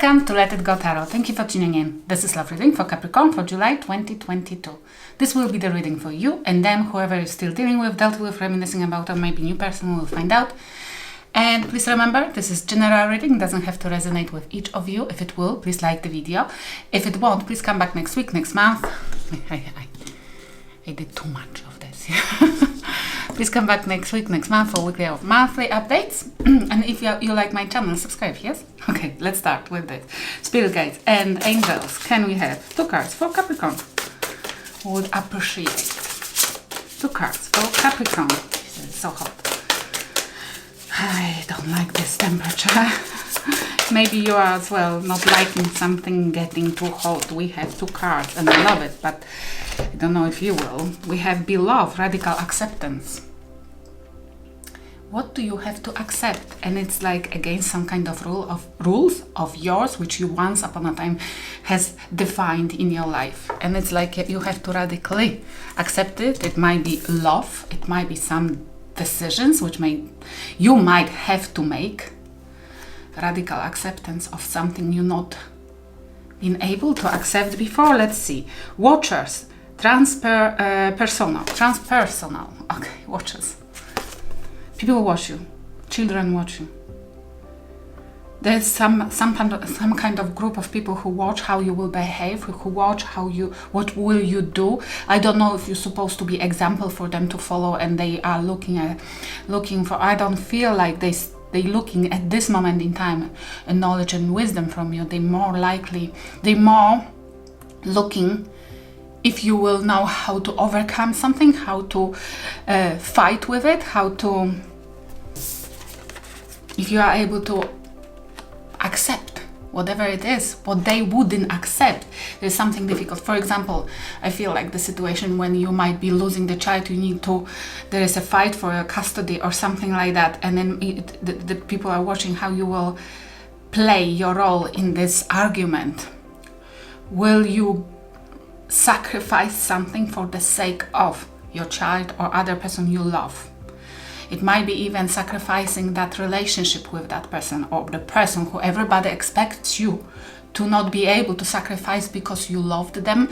Welcome to Let It Go Tarot. Thank you for tuning in. This is love reading for Capricorn for July 2022. This will be the reading for you and them, whoever is still dealing with, dealt with, reminiscing about, or maybe new person will find out. And please remember, this is general reading, doesn't have to resonate with each of you. If it will, please like the video. If it won't, please come back next week, next month. I did too much of this. Please come back next week, next month for weekly or monthly updates. And if you like my channel, subscribe, yes? Okay, let's start with this. Spirit guides and angels. Can we have 2 cards for Capricorn? Would appreciate 2 cards for Capricorn. It's so hot. I don't like this temperature. Maybe you are as well not liking something getting too hot. We have 2 cards and I love it, but I don't know if you will. We have beloved, radical acceptance. What do you have to accept? And it's like against some kind of rules of yours, which you once upon a time has defined in your life. And it's like you have to radically accept it. It might be love. It might be some decisions which you might have to make. Radical acceptance of something you not been able to accept before. Let's see. Watchers. Transpersonal. Okay, watchers. People watch you. Children watch you. There's some kind of group of people who watch how you will behave, who watch what will you do. I don't know if you're supposed to be example for them to follow, and they are looking for. I don't feel like they looking at this moment in time and knowledge and wisdom from you. They more looking if you will know how to overcome something, how to fight with it, if you are able to accept whatever it is, what they wouldn't accept. There's something difficult. For example, I feel like the situation when you might be losing the child, there is a fight for your custody or something like that, and then the people are watching how you will play your role in this argument. Will you sacrifice something for the sake of your child or other person you love? It might be even sacrificing that relationship with that person, or the person who everybody expects you to not be able to sacrifice because you love them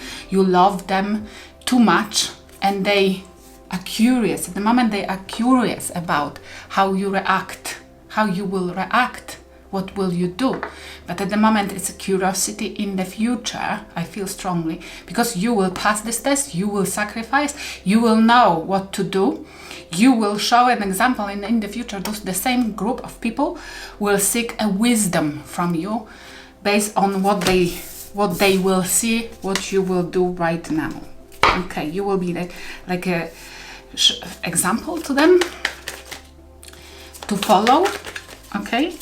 too much, and they are curious. At the moment they are curious about how you will react. What will you do? But at the moment it's a curiosity. In the future, I feel strongly, because you will pass this test, you will sacrifice, you will know what to do, you will show an example, and in the future the same group of people will seek a wisdom from you based on what they will see, what you will do right now. Okay, you will be like a example to them to follow. Okay,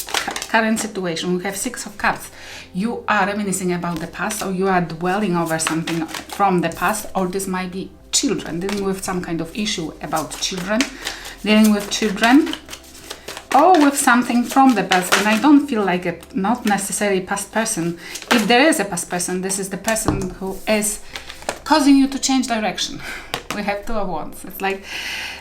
current situation. We have 6 of Cups. You are reminiscing about the past, or you are dwelling over something from the past, or this might be children, dealing with some kind of issue about children, or with something from the past. And I don't feel like it, not necessarily past person. If there is a past person, this is the person who is causing you to change direction. We have 2 of Wands. It's like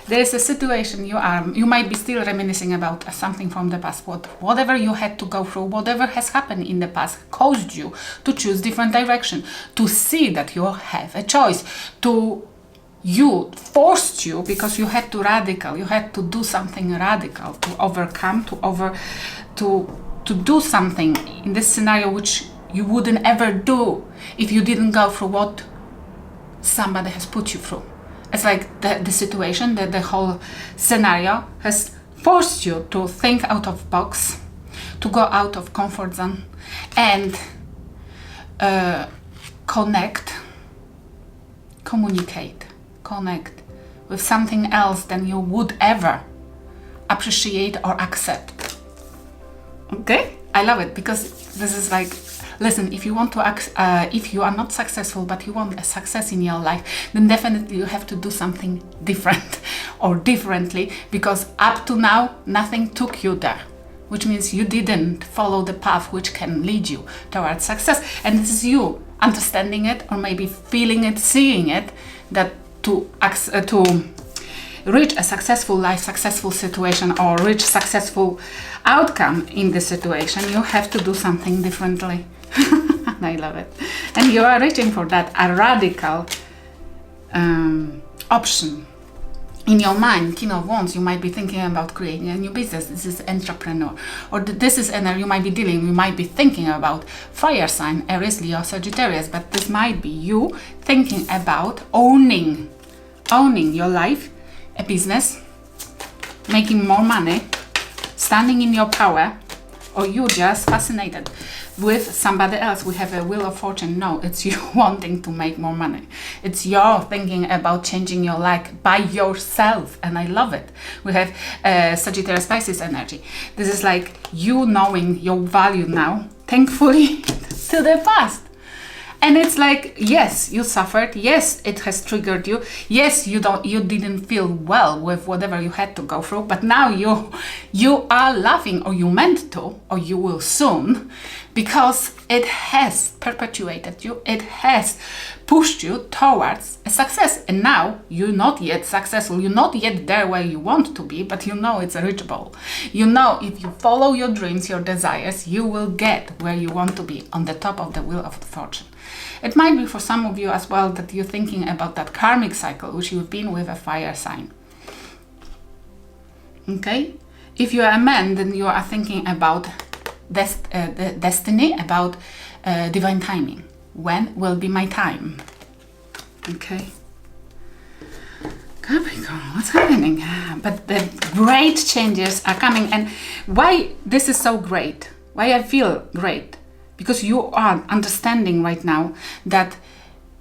there is a situation you might be still reminiscing about something from the past. Whatever you had to go through, whatever has happened in the past caused you to choose different direction, to see that you have a choice, forced you, because you had to do something radical, to overcome, to do something in this scenario which you wouldn't ever do if you didn't go through what somebody has put you through. It's like the situation, the whole scenario has forced you to think out of box, to go out of comfort zone, and communicate with something else than you would ever appreciate or accept. Okay, I love it, because this is like, listen, if you want to if you are not successful but you want a success in your life, then definitely you have to do something different or differently, because up to now nothing took you there, which means you didn't follow the path which can lead you towards success. And this is you understanding it, or maybe feeling it, seeing it, that to reach a successful life, successful situation, or reach successful outcome in the situation, you have to do something differently. I love it. And you are reaching for that, a radical option. In your mind, King of Wands, you might be thinking about creating a new business. This is entrepreneur. Or this is energy you might be dealing. You might be thinking about fire sign, Aries, Leo, Sagittarius. But this might be you thinking about owning your life, a business, making more money, standing in your power, or you just fascinated with somebody else. We have a Wheel of Fortune. No, it's you wanting to make more money. It's your thinking about changing your life by yourself, and I love it. We have Sagittarius Pisces energy. This is like you knowing your value now, thankfully, to the past. And it's like, yes, you suffered. Yes, it has triggered you. Yes, you didn't feel well with whatever you had to go through. But now you are laughing, or you meant to, or you will soon, because it has perpetuated you. It has pushed you towards a success. And now you're not yet successful. You're not yet there where you want to be, but you know it's reachable. You know if you follow your dreams, your desires, you will get where you want to be, on the top of the Wheel of Fortune. It might be for some of you as well that you're thinking about that karmic cycle, which you've been with a fire sign. Okay? If you are a man, then you are thinking about the destiny, about divine timing. When will be my time? Okay? Capricorn, what's happening? But the great changes are coming. And why this is so great? Why I feel great? Because you are understanding right now that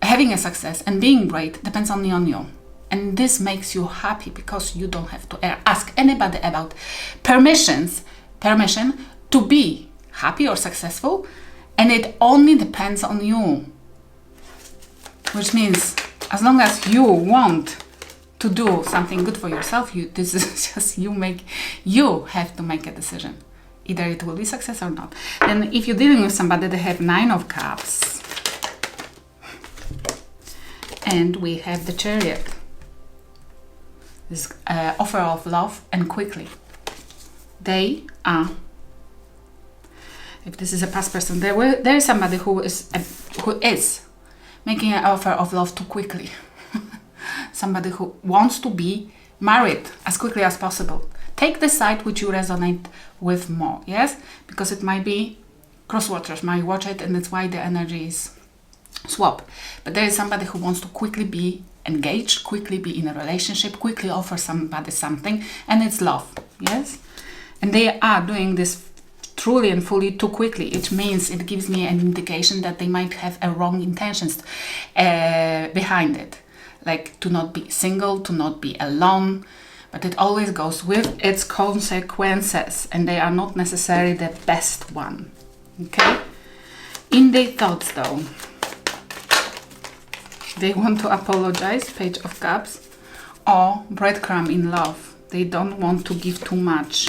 having a success and being great depends only on you. And this makes you happy because you don't have to ask anybody about permission to be happy or successful. And it only depends on you. Which means as long as you want to do something good for yourself, this is just you have to make a decision. Either it will be success or not. And if you're dealing with somebody that have 9 of Cups, and we have the Chariot, this offer of love and quickly. They are, if this is a past person, there is somebody who is making an offer of love too quickly. Somebody who wants to be married as quickly as possible. Take the side which you resonate with more, yes? Because it might be crosswatchers might watch it, and that's why the energy is swap. But there is somebody who wants to quickly be engaged, quickly be in a relationship, quickly offer somebody something, and it's love, yes? And they are doing this truly and fully too quickly. It means it gives me an indication that they might have a wrong intentions behind it. Like to not be single, to not be alone, but it always goes with its consequences, and they are not necessarily the best one. Okay? In their thoughts though, they want to apologize, Page of Cups, or breadcrumb in love. They don't want to give too much.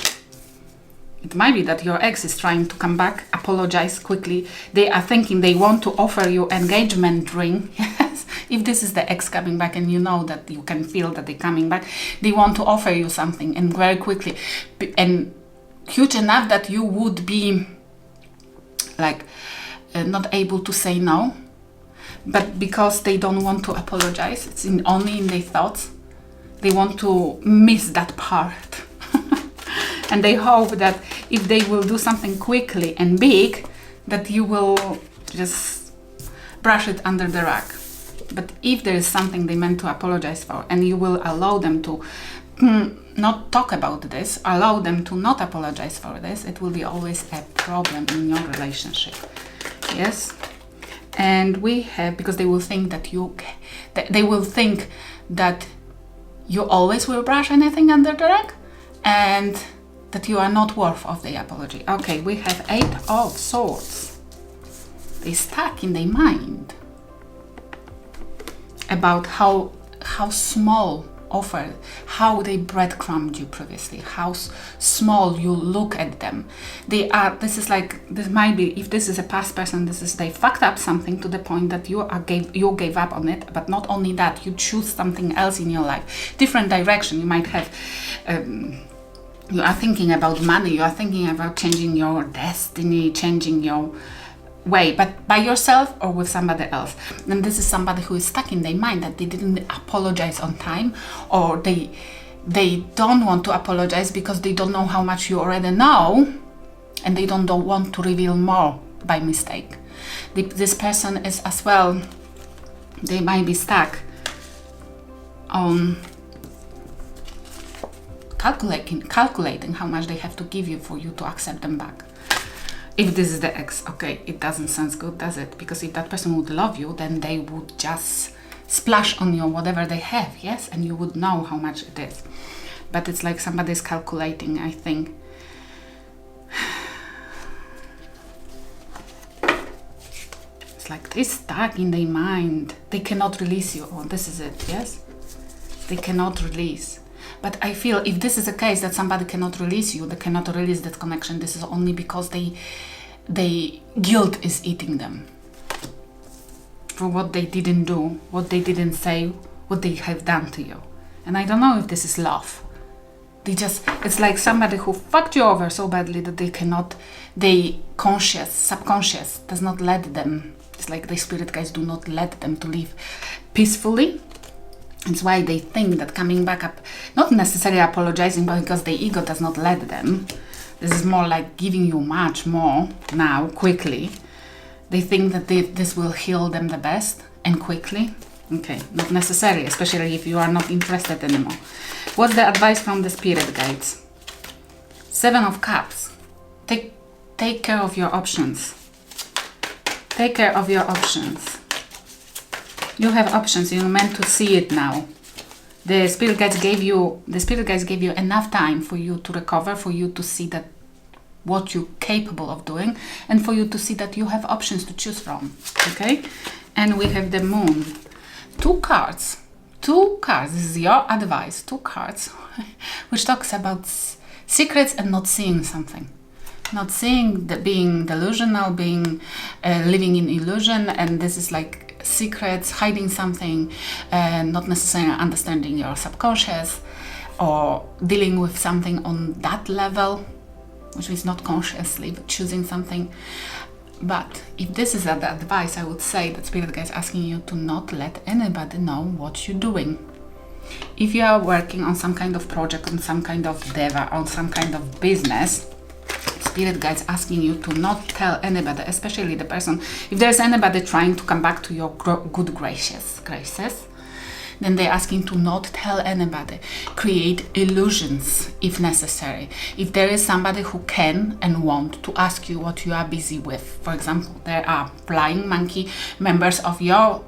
It might be that your ex is trying to come back, apologize quickly. They are thinking they want to offer you engagement ring. Yes, if this is the ex coming back and you know that you can feel that they're coming back, they want to offer you something, and very quickly, and huge enough that you would be like not able to say no. But because they don't want to apologize, it's only in their thoughts. They want to miss that part. And they hope that if they will do something quickly and big, that you will just brush it under the rug. But if there is something they meant to apologize for, and you will allow them to not talk about this, allow them to not apologize for this, it will be always a problem in your relationship. Yes? And we have, because they will think that you always will brush anything under the rug, and that you are not worth of the apology. Okay, we have 8 of Swords. They stuck in their mind about how small offer, how they breadcrumbed you previously, how small you look at them. This might be, if this is a past person, they fucked up something to the point that you gave up on it. But not only that, you choose something else in your life, different direction. You might have, you are thinking about money, you are thinking about changing your destiny, changing your way, but by yourself or with somebody else. And this is somebody who is stuck in their mind that they didn't apologize on time, or they don't want to apologize because they don't know how much you already know, and they don't want to reveal more by mistake. This person is as well, they might be stuck on calculating how much they have to give you for you to accept them back. If this is the ex, okay, it doesn't sound good, does it? Because if that person would love you, then they would just splash on you whatever they have, yes? And you would know how much it is. But it's like somebody's calculating, I think. It's like they're stuck in their mind. They cannot release you. Oh, this is it, yes? They cannot release. But I feel if this is a case that somebody cannot release you, they cannot release that connection, this is only because they guilt is eating them for what they didn't do, what they didn't say, what they have done to you. And I don't know if this is love. It's like somebody who fucked you over so badly that subconscious does not let them. It's like the spirit guides do not let them to live peacefully. It's why they think that coming back up, not necessarily apologizing, but because the ego does not let them. This is more like giving you much more now, quickly. They think that this will heal them the best and quickly. Okay, not necessarily, especially if you are not interested anymore. What's the advice from the spirit guides? 7 of Cups. Take care of your options. Take care of your options. You have options. You're meant to see it now. The spirit guides gave you enough time for you to recover, for you to see that what you're capable of doing, and for you to see that you have options to choose from. Okay? And we have the Moon. 2 cards. 2 cards. This is your advice. 2 cards, which talks about secrets and not seeing something. Not seeing, being delusional, being living in illusion, and this is like secrets, hiding something, not necessarily understanding your subconscious, or dealing with something on that level, which means not consciously, but choosing something. But if this is the advice, I would say that Spirit Guide is asking you to not let anybody know what you're doing. If you are working on some kind of project, on some kind of endeavor, on some kind of business, Spirit Guides asking you to not tell anybody, especially the person, if there's anybody trying to come back to your good graces, then they're asking to not tell anybody. Create illusions if necessary. If there is somebody who can and want to ask you what you are busy with, for example, there are flying monkey members of your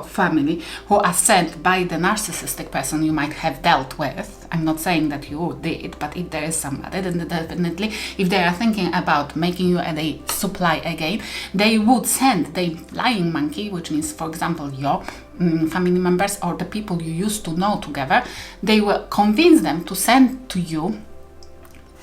family who are sent by the narcissistic person you might have dealt with. I'm not saying that you did, but if there is somebody, then definitely, if they are thinking about making you a supply again, they would send the flying monkey, which means, for example, your family members or the people you used to know together. They will convince them to send to you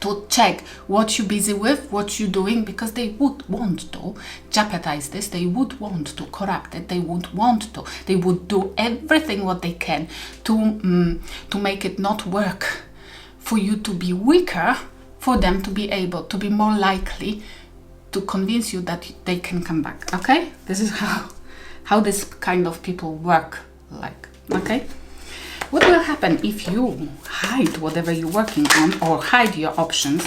to check what you're busy with, what you're doing, because they would want to jeopardize this, they would want to corrupt it, they would do everything what they can to make it not work, for you to be weaker, for them to be able to be more likely to convince you that they can come back. Okay, this is how this kind of people work like. Okay, what will happen if you hide whatever you're working on, or hide your options?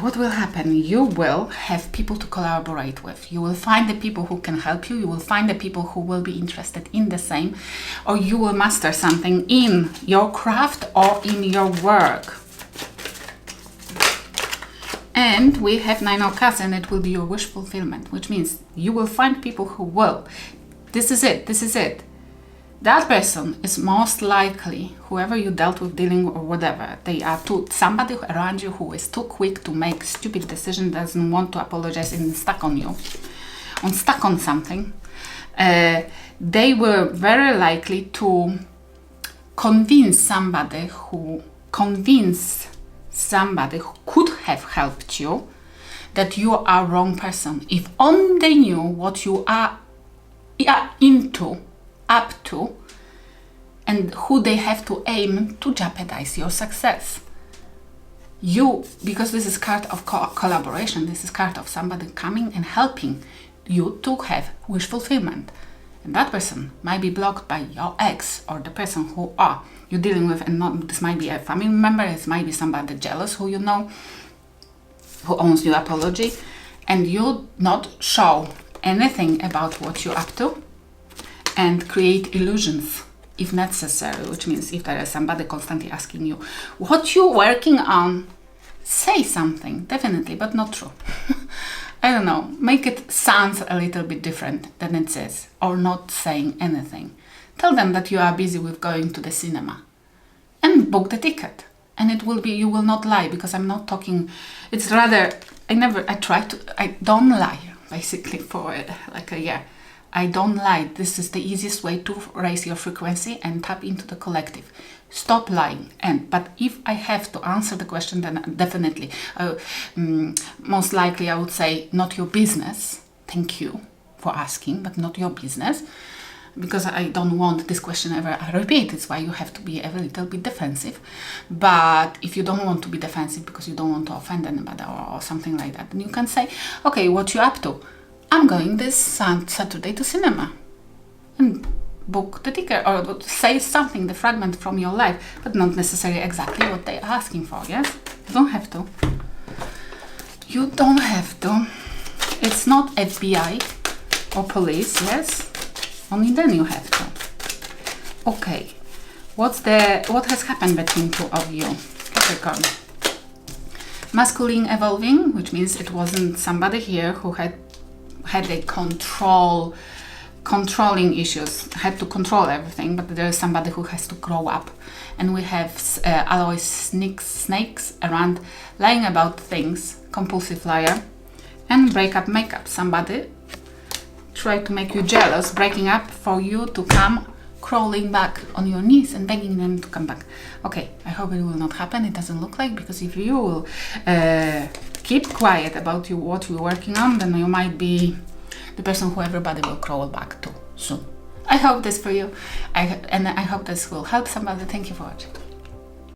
What will happen? You will have people to collaborate with. You will find the people who can help you. You will find the people who will be interested in the same, or you will master something in your craft or in your work. And we have 9 of Cups, and it will be your wish fulfillment, which means you will find people who will. This is it. That person is most likely, whoever you dealt with, dealing or whatever, they are somebody around you who is too quick to make stupid decisions, doesn't want to apologize, and stuck on you, stuck on something. they were very likely to convince somebody who could have helped you that you are wrong person. If only they knew what you are into, up to, and who they have to aim to jeopardize your success. Because this is card of collaboration, this is card of somebody coming and helping you to have wish fulfillment. And that person might be blocked by your ex or the person who you're dealing with, and this might be a family member, it might be somebody jealous who you know, who owes you apology, and you not show anything about what you're up to and create illusions if necessary, which means if there is somebody constantly asking you what you're working on, say something, definitely, but not true. I don't know, make it sound a little bit different than it is, or not saying anything. Tell them that you are busy with going to the cinema and book the ticket. And it will be, you will not lie, because I'm not talking, it's rather, I don't lie, basically, for like a year. I don't lie. This is the easiest way to raise your frequency and tap into the collective. Stop lying. But if I have to answer the question, then definitely, most likely I would say, not your business. Thank you for asking, but not your business. Because I don't want this question ever repeat. It's why you have to be a little bit defensive. But if you don't want to be defensive because you don't want to offend anybody or something like that, then you can say, okay, what you up to? I'm going this Saturday to cinema. And book the ticket, or say something, the fragment from your life, but not necessarily exactly what they're asking for, yes? You don't have to. You don't have to. It's not FBI or police, yes? Only then you have to. Okay, what has happened between two of you? Capricorn. Masculine evolving, which means it wasn't somebody here who had a controlling issues, had to control everything, but there is somebody who has to grow up. And we have alloy snakes around, lying about things, compulsive liar, and breakup makeup. Somebody try to make you jealous, breaking up for you to come crawling back on your knees and begging them to come back. Okay, I hope it will not happen. It doesn't look like, because if you will keep quiet about what you're working on, then you might be the person who everybody will crawl back to soon. I hope this for you, and I hope this will help somebody. Thank you for watching.